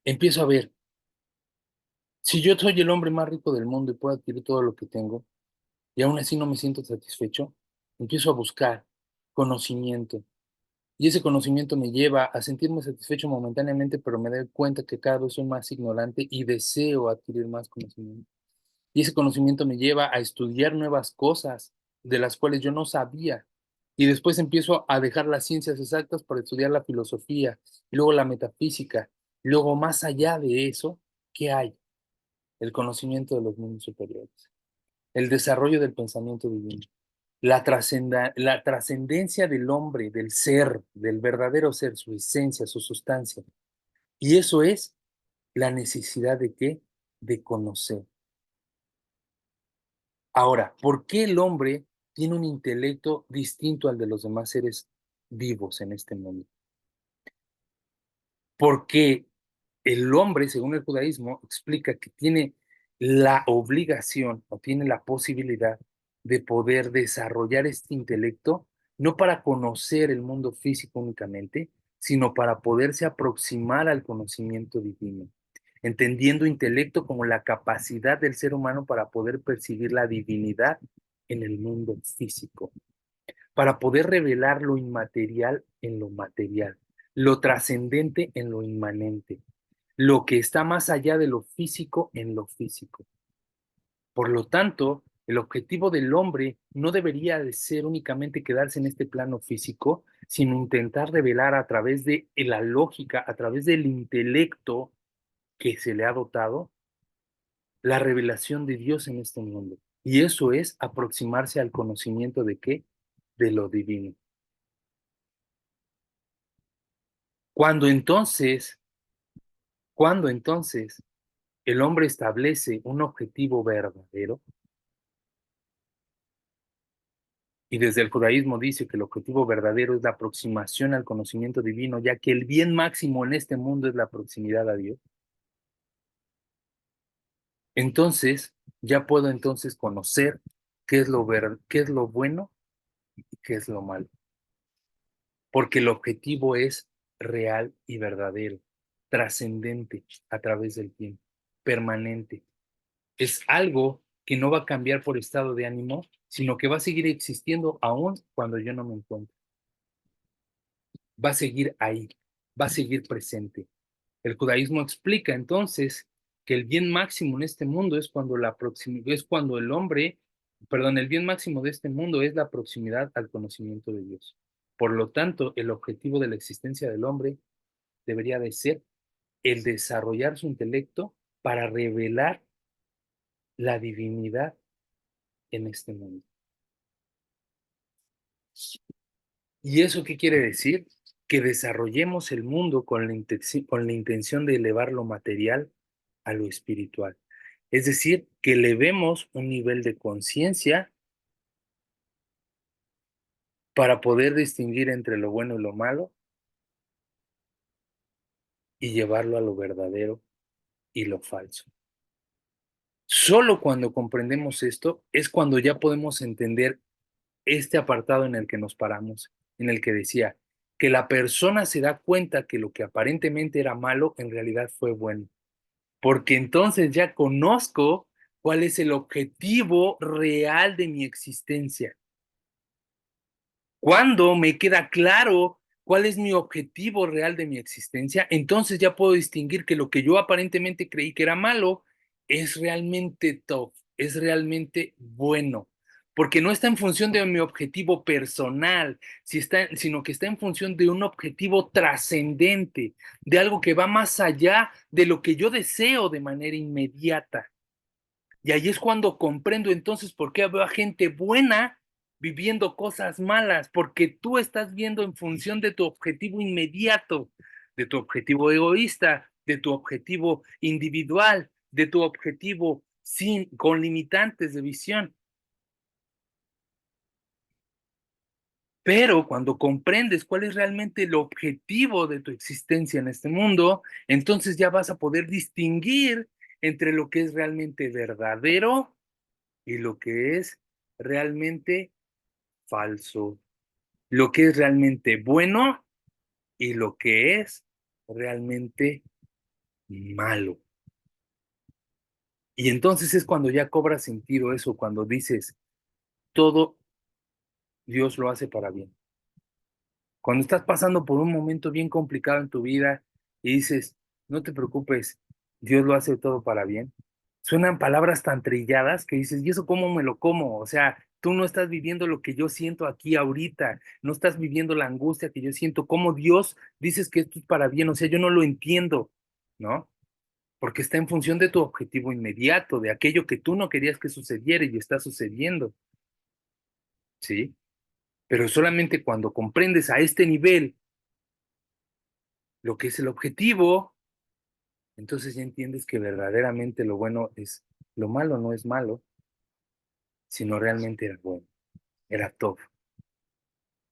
[SPEAKER 1] empiezo a ver, si yo soy el hombre más rico del mundo y puedo adquirir todo lo que tengo, y aún así no me siento satisfecho, empiezo a buscar conocimiento. Y ese conocimiento me lleva a sentirme satisfecho momentáneamente, pero me doy cuenta que cada vez soy más ignorante y deseo adquirir más conocimiento. Y ese conocimiento me lleva a estudiar nuevas cosas de las cuales yo no sabía. Y después empiezo a dejar las ciencias exactas para estudiar la filosofía, y luego la metafísica. Y luego, más allá de eso, ¿qué hay? El conocimiento de los mundos superiores, el desarrollo del pensamiento divino, la trascendencia del hombre, del ser, del verdadero ser, su esencia, su sustancia. Y eso es la necesidad de qué? De conocer. Ahora, ¿por qué el hombre tiene un intelecto distinto al de los demás seres vivos en este mundo? Porque el hombre, según el judaísmo, explica que tiene la obligación o tiene la posibilidad de poder desarrollar este intelecto, no para conocer el mundo físico únicamente, sino para poderse aproximar al conocimiento divino, entendiendo intelecto como la capacidad del ser humano para poder percibir la divinidad en el mundo físico, para poder revelar lo inmaterial en lo material, lo trascendente en lo inmanente, lo que está más allá de lo físico en lo físico. Por lo tanto, el objetivo del hombre no debería de ser únicamente quedarse en este plano físico, sino intentar revelar a través de la lógica, a través del intelecto que se le ha dotado, la revelación de Dios en este mundo. Y eso es aproximarse al conocimiento de qué? De lo divino. Cuando entonces, cuando entonces el hombre establece un objetivo verdadero, y desde el judaísmo dice que el objetivo verdadero es la aproximación al conocimiento divino, ya que el bien máximo en este mundo es la proximidad a Dios, entonces ya puedo entonces conocer qué es lo bueno y qué es lo malo, porque el objetivo es real y verdadero, trascendente a través del tiempo, permanente. Es algo que no va a cambiar por estado de ánimo, sino que va a seguir existiendo aún cuando yo no me encuentre. Va a seguir ahí, va a seguir presente. El judaísmo explica entonces que el bien máximo en este mundo es cuando es cuando el hombre, perdón, el bien máximo de este mundo es la proximidad al conocimiento de Dios. Por lo tanto, el objetivo de la existencia del hombre debería de ser el desarrollar su intelecto para revelar la divinidad en este mundo. ¿Y eso qué quiere decir? Que desarrollemos el mundo con la intención de elevar lo material a lo espiritual. Es decir, que elevemos un nivel de conciencia para poder distinguir entre lo bueno y lo malo y llevarlo a lo verdadero y lo falso. Solo cuando comprendemos esto es cuando ya podemos entender este apartado en el que nos paramos. en el que decía que la persona se da cuenta que lo que aparentemente era malo en realidad fue bueno, porque entonces ya conozco cuál es el objetivo real de mi existencia. Cuando me queda claro cuál es mi objetivo real de mi existencia, entonces ya puedo distinguir que lo que yo aparentemente creí que era malo es realmente top, es realmente bueno, porque no está en función de mi objetivo personal, sino que está en función de un objetivo trascendente, de algo que va más allá de lo que yo deseo de manera inmediata. Y ahí es cuando comprendo entonces por qué veo a gente buena viviendo cosas malas, porque tú estás viendo en función de tu objetivo inmediato, de tu objetivo egoísta, de tu objetivo individual, de tu objetivo con limitantes de visión. Pero cuando comprendes cuál es realmente el objetivo de tu existencia en este mundo, entonces ya vas a poder distinguir entre lo que es realmente verdadero y lo que es realmente falso, lo que es realmente bueno y lo que es realmente malo. Y entonces es cuando ya cobra sentido eso, cuando dices, todo Dios lo hace para bien. Cuando estás pasando por un momento bien complicado en tu vida y dices, no te preocupes, Dios lo hace todo para bien. Suenan palabras tan trilladas que dices, ¿y eso cómo me lo como? O sea, tú no estás viviendo lo que yo siento aquí ahorita, no estás viviendo la angustia que yo siento. ¿Cómo Dios dices que esto es para bien? O sea, yo no lo entiendo, ¿no? Porque está en función de tu objetivo inmediato, de aquello que tú no querías que sucediera y está sucediendo, ¿sí? Pero solamente cuando comprendes a este nivel lo que es el objetivo, entonces ya entiendes que verdaderamente lo bueno es, lo malo no es malo, sino realmente era bueno, era top.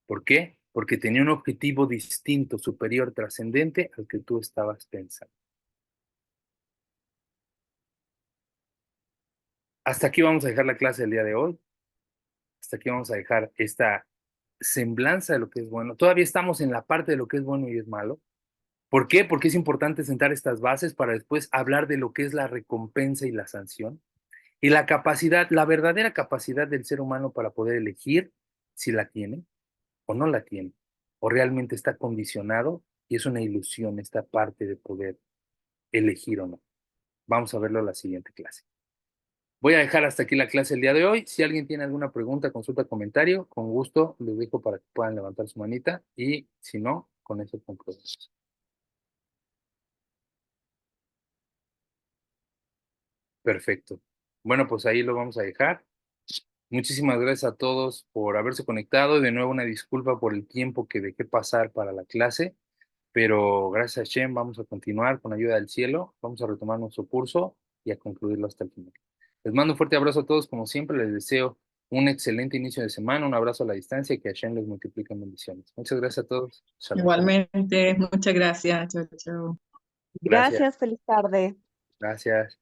[SPEAKER 1] ¿Por qué? Porque tenía un objetivo distinto, superior, trascendente al que tú estabas pensando. Hasta aquí vamos a dejar la clase del día de hoy. Hasta aquí vamos a dejar esta semblanza de lo que es bueno. Todavía estamos en la parte de lo que es bueno y es malo. ¿Por qué? Porque es importante sentar estas bases para después hablar de lo que es la recompensa y la sanción. Y la capacidad, la verdadera capacidad del ser humano para poder elegir si la tiene o no la tiene, o realmente está condicionado y es una ilusión esta parte de poder elegir o no. Vamos a verlo en la siguiente clase. Voy a dejar hasta aquí la clase el día de hoy. Si alguien tiene alguna pregunta, consulta, comentario, con gusto les dejo para que puedan levantar su manita y si no, con eso concluimos. Perfecto. Bueno, pues ahí lo vamos a dejar. Muchísimas gracias a todos por haberse conectado. De nuevo, una disculpa por el tiempo que dejé pasar para la clase, pero gracias a Shem vamos a continuar con ayuda del cielo. Vamos a retomar nuestro curso y a concluirlo hasta el final. Les mando un fuerte abrazo a todos, como siempre. Les deseo un excelente inicio de semana, un abrazo a la distancia y que Hashem les multiplique en bendiciones. Muchas gracias a todos. Shalom.
[SPEAKER 2] Igualmente, muchas gracias. Chao, chao.
[SPEAKER 1] Gracias.
[SPEAKER 3] Gracias, feliz tarde.
[SPEAKER 1] Gracias.